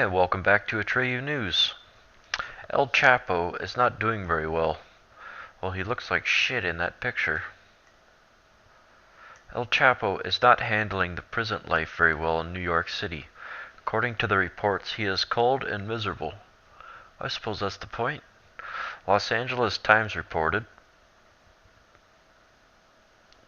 welcome back to Atreyu News. El Chapo is not doing very well. Well, he looks like shit in that picture. El Chapo is not handling the prison life very well in New York City. According to the reports, he is cold and miserable. I suppose that's the point. Los Angeles Times reported,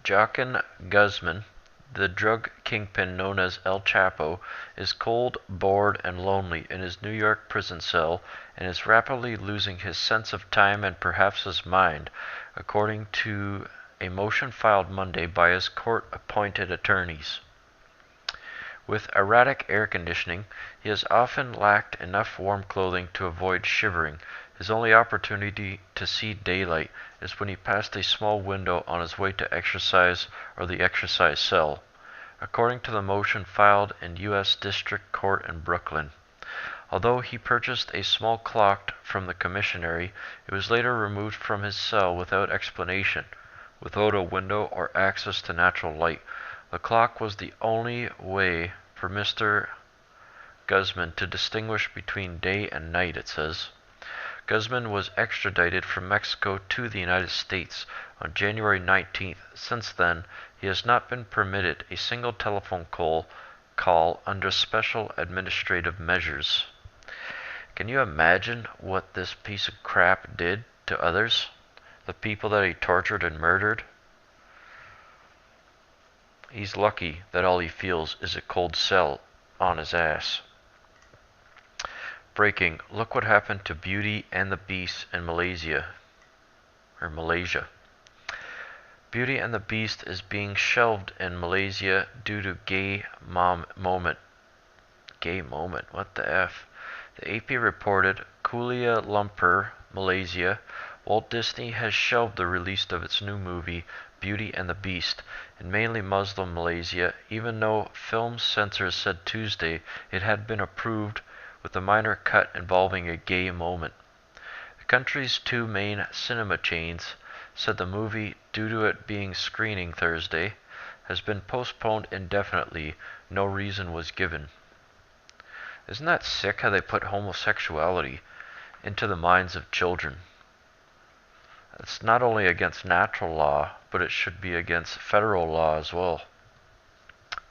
Joaquin Guzman, the drug kingpin known as El Chapo, is cold, bored, and lonely in his New York prison cell and is rapidly losing his sense of time and perhaps his mind, according to a motion filed Monday by his court-appointed attorneys. With erratic air conditioning, he has often lacked enough warm clothing to avoid shivering. His only opportunity to see daylight is when he passed a small window on his way to exercise or the exercise cell, according to the motion filed in U.S. District Court in Brooklyn. Although he purchased a small clock from the commissary, it was later removed from his cell without explanation. Without a window or access to natural light, the clock was the only way for Mr. Guzman to distinguish between day and night, it says. Guzman was extradited from Mexico to the United States on January 19th. Since then, he has not been permitted a single telephone call under special administrative measures. Can you imagine what this piece of crap did to others? The people that he tortured and murdered? He's lucky that all he feels is a cold cell on his ass. Breaking, look what happened to Beauty and the Beast in Malaysia. Beauty and the Beast is being shelved in Malaysia due to gay moment. Gay moment? What the F? The AP reported, Kuala Lumpur, Malaysia, Walt Disney has shelved the release of its new movie, Beauty and the Beast, in mainly Muslim Malaysia, even though film censors said Tuesday it had been approved with a minor cut involving a gay moment. The country's two main cinema chains said the movie, due to it being screening Thursday, has been postponed indefinitely. No reason was given. Isn't that sick how they put homosexuality into the minds of children? It's not only against natural law, but it should be against federal law as well.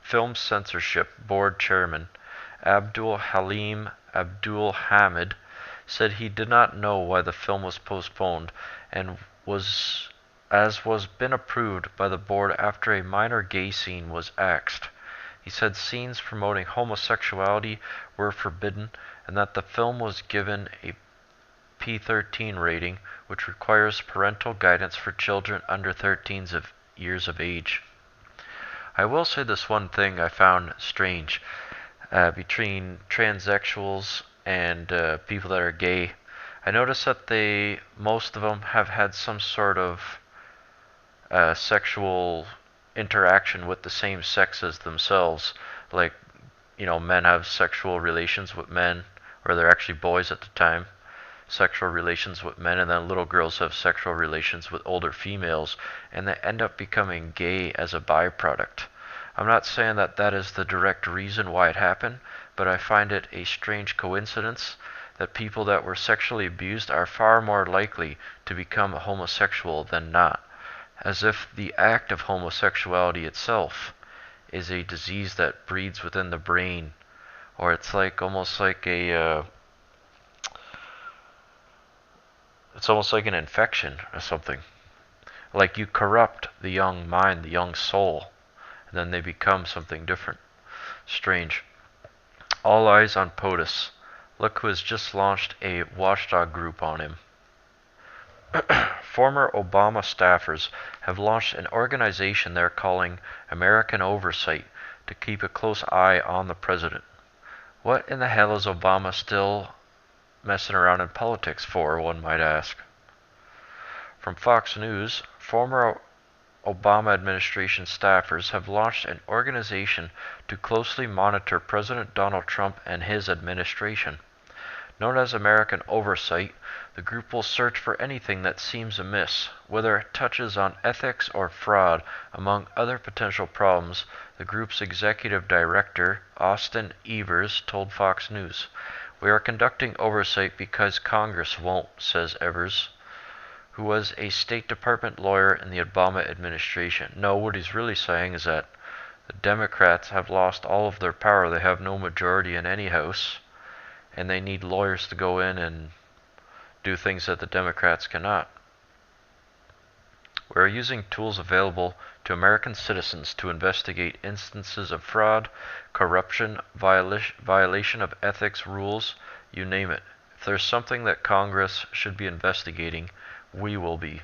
Film Censorship Board Chairman Abdul Halim Abdul Hamid said he did not know why the film was postponed and was been approved by the board after a minor gay scene was axed. He said scenes promoting homosexuality were forbidden and that the film was given a P13 rating, which requires parental guidance for children under 13 years of age. I will say this one thing I found strange between transsexuals and people that are gay. I noticed that most of them have had some sort of sexual interaction with the same sex as themselves. Like, men have sexual relations with men, or they're actually boys at the time. Sexual relations with men, and then little girls have sexual relations with older females, and they end up becoming gay as a byproduct. I'm not saying that that is the direct reason why it happened, but I find it a strange coincidence that people that were sexually abused are far more likely to become homosexual than not, as if the act of homosexuality itself is a disease that breeds within the brain, or it's like almost like it's almost like an infection or something. Like you corrupt the young mind, the young soul, and then they become something different. Strange. All eyes on POTUS. Look who has just launched a Watchdog group on him. Former Obama staffers have launched an organization they're calling American Oversight to keep a close eye on the president. What in the hell is Obama still messing around in politics for, one might ask? From Fox News, former Obama administration staffers have launched an organization to closely monitor President Donald Trump and his administration. Known as American Oversight, the group will search for anything that seems amiss, whether it touches on ethics or fraud, among other potential problems, the group's executive director, Austin Evers, told Fox News. We are conducting oversight because Congress won't, says Evers, who was a State Department lawyer in the Obama administration. No, what he's really saying is that the Democrats have lost all of their power. They have no majority in any house, and they need lawyers to go in and do things that the Democrats cannot. We are using tools available to American citizens to investigate instances of fraud, corruption, violation of ethics rules, you name it. If there's something that Congress should be investigating, we will be.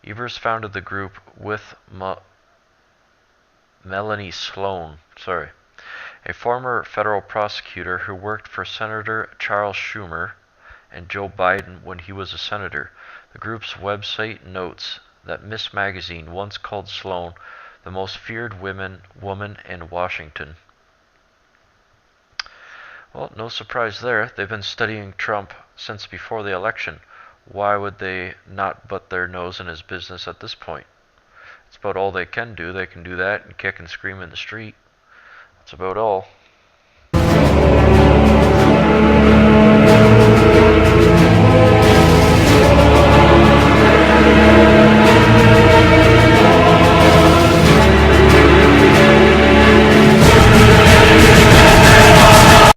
Evers founded the group with Melanie Sloan, a former federal prosecutor who worked for Senator Charles Schumer and Joe Biden when he was a senator. The group's website notes that Miss Magazine once called Sloan the most feared woman in Washington. Well, no surprise there. They've been studying Trump since before the election. Why would they not butt their nose in his business at this point? It's about all they can do. They can do that and kick and scream in the street. That's about all.